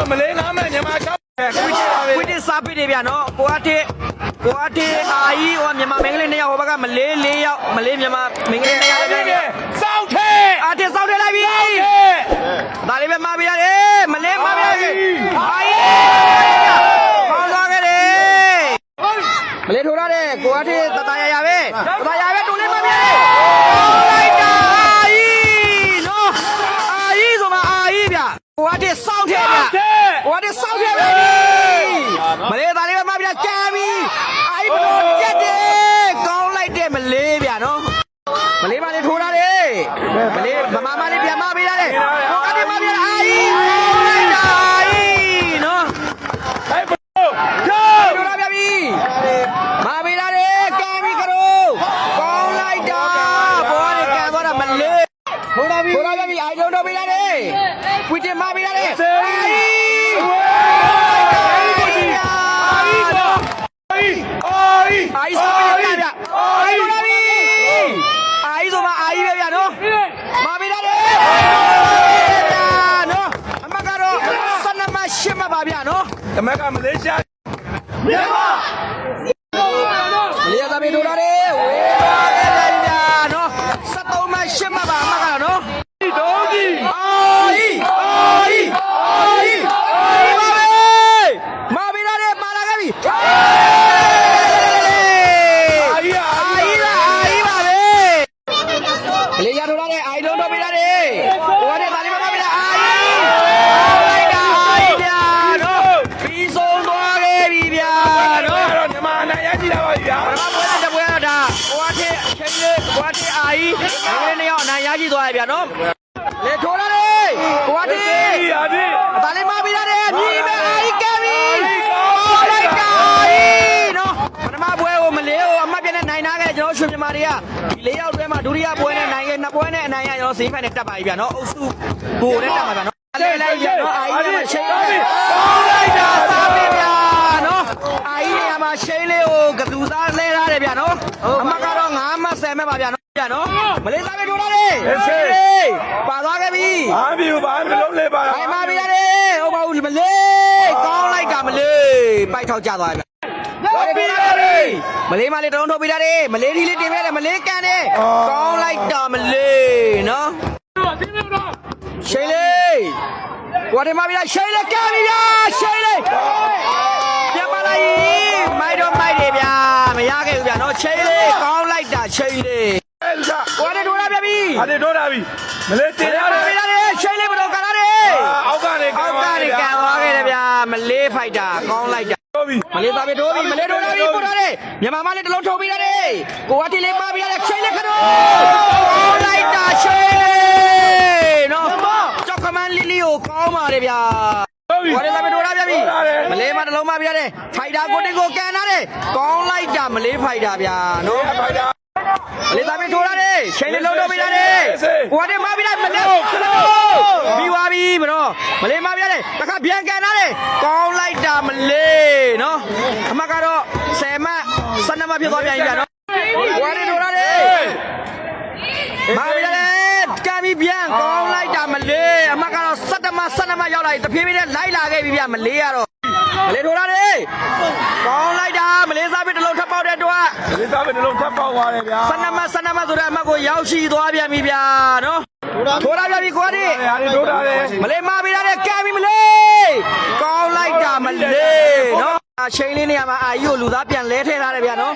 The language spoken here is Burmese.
မလေးငါမှညမှာ6ကွတိစားပိတယ်ဗျာနော်ကိုအတေအာကြီးဟိုမြန်မာမင်းကလေး2ယောက်ဟိုဘက်ကမလေး4ယောက်မလေးမြန်မာမင်းကလေး2ယောက်လည်းစောင့်ထဲအာတေစောင့်ထဲလိုက်ပြီဒါလေးပဲမှာပြရတယ်မလေးမှာပြရတယ်အာကြီးပေါင်းသွားခဲ့တယ်မလေးထိုးရတယ်ကိုအတေတတရရပဲတူလေးမှာပြရတယ်လိုက်တာအာကြီးနော်အာကြီးဆိုမှအာကြီးဗျကိုအတေစောင့်ထဲဗျကိုအတေစောင့်ထဲဗျမလေးသားလေးပဲမှာပြကြမ်းပြီအာကြီးဘလို့ကြက်တယ်ကောင်းလိုက်တယ်မလေးဗျနော်မလေးမလေးထိုးရတယ်မလေးမမလေးပြန်မပေးရတယ်ကိုအတေမပြအာကြီးလိုက်တာအာကြီးနော်ဟဲ့ဘလို့ထိုးရပြပြီမပေးရတယ်ကံပြီကရိုကောင်းလိုက်တာဘောရကံသွားတာမလေးထိုးရပြီအိုင်don'tပေးရတယ်ကွီတင်မပေးရတယ်အာကြီးစောင်းရပြအာကြီးလာပြီအာကြီးဆိုမှအာကြီးပဲဗျာနော်မာပေးရတယ်ဗျာနော်အမကတော့12မှ8မှပါဗျာနော်တမက်ကမလေးရှားမြန်မာမလေးသားပေးထိုးရတယ်ဝေးသွားတယ်ဗျာနော်13မှ8မှပါအမကတော့နော်ဒုံးကြီးမာပေးရတယ်ပါလာခဲ့ပြီလေရထိုးလာတဲ့အိုင်လုံးတော့ပေးလာတယ်ဟိုကလည်းဗာလီမမပေးလာအာကြီးလိုက်တာအာကြီးဗျာနော်ပြီးဆုံးသွားခဲ့ပြီဗျာနော်တော့ညမှာနိုင်ရကြည့်လာပါဗျာပထမပွဲနဲ့တပွဲတော့ဒါဟိုကထက်အချိန်လေးဟိုကထက်အာကြီးဒီနေ့နှစ်ယောက်အနိုင်ရကြည့်သွားပြီဗျာနော်လေထိုးလာတယ်ဟိုကထက်အာဒီဗာလီမပေးလာတယ်မြည်မဲ့အာကြီးကဲပြီလိုက်တာအာကြီးနော်ပထမပွဲကိုမလေးကိုအမှတ်ပြနဲ့နိုင်နာခဲ့ကျွန်တော်ရွှေမြန်မာတွေကဒီ၄ယောက်တွဲမှာဒုတိယပွဲနဲ့နိုင်ခဲ့နှစ်ပွဲနဲ့အနိုင်ရကျွန်တော်ဈေးဖိုင်နဲ့တက်ပါပြီဗျာနော်အုပ်စုဘိုးနဲ့တက်ပါဗျာနော်အဲ့လိုက်ရနော်အာကြီးနဲ့ချိန်လိုက်လိုက်တာစားပြီဗျာနော်အာကြီးနေရာမှာရှိန်လေးကိုကတူစားလဲထားတယ်ဗျာနော်အမှတ်ကတော့9မှတ်10မှတ်ပါဗျာနော်မလေးစားပဲထိုးလာတယ်ပါသွားခဲ့ပြီဘာပြီဘာမလုံးလေးပါလားအိုင်မပေးရတယ်ဟုတ်ပါဘူးမလေးကောင်းလိုက်တာမလေးပိုက်ထောက်ကြသွားပြီမလေးမလေးတုံးထုတ်ပေးရတယ်မလေးဒီလေးတင်ပေးရတယ်မလေးကန်တယ်ကောင်းလိုက်တာမလေးနော်ရှိန်လေးကွာတယ်မပြရှိန်လေးကန်ပြီဗျာရှိန်လေးပြန်ပါလိုက်မိုက်တော့မိုက်တယ်ဗျာမရခဲ့ဘူးဗျာနော်ရှိန်လေးကောင်းလိုက်တာရှိန်လေးကွာတယ်ထိုးလာပြပြီအဲ့ထိုးလာပြီမလေးတင်ရတယ်ပေးရတယ်ရှိန်လေးမတော့ကန်ရတယ်အောက်ကနေကန်သွားခဲ့တယ်ဗျာမလေးဖိုက်တာကောင်းလိုက်တာမလေးသားပဲထိုးပြီမလေးထိုးလာပြီပို့ရတယ်မြန်မာမလေးတစ်လုံးထုတ်ပေးရတယ်ကိုကတိလေးပါပေးရတယ်ချိန်လေးခဏလိုက်တာချိန်လေးနော်ကြောက်ကမန်းလီလီကိုကောင်းပါတယ်ဗျာဝါရီသားပဲထိုးလာပြပြီမလေးမတစ်လုံးပါပေးရတယ်ဖိုက်တာကိုတင်ကိုကန်ရတယ်ကောင်းလိုက်တာမလေးဖိုက်တာဗျာနော်ဖိုက်တာမလေးသားပဲထိုးလာတယ်ချိန်လေးလုံးထုတ်ပေးရတယ်ကိုကတင်မပေးလိုက်မလေးပြီးသွားပြီဘရောမလေးမပေးရတယ်တစ်ခါပြန်ကန်ရတယ်ကောင်းလိုက်တာမလေးနော်အမကတော့10မှတ်12မှတ်ဖြစ်သွားပြန်ပြီဗျာနော်ဝါရီထိုးလာတယ်မပေးရတယ်ကံပြီးပြန်ကောင်းလိုက်တာမလေးအမကတော့17မှ12မှတ်ရောက်လာပြီတဖြည်းဖြည်းနဲ့လိုက်လာခဲ့ပြီဗျာမလေးကတော့မလေးထိုးလာတယ်ကောင်းလိုက်တာမလေးစားပြီးတစ်လုံးထပ်ပေါက်တဲ့တော့မလေးစားပြီးတစ်လုံးထပ်ပေါက်သွားတယ်ဗျာ12မှတ်ဆိုတဲ့အမကိုရောက်ရှိသွားပြန်ပြီဗျာနော်ထိုးလာပြန်ပြီကိုဒီထိုးလာတယ်မလေးမပေးရတယ်ကံပြီးမလေးကောင်းလိုက်တာမလေးနော်အချိန်လေးနေရာမှာအာကြီးကိုလူသားပြန်လဲထည့်ထားတယ်ဗျာနော်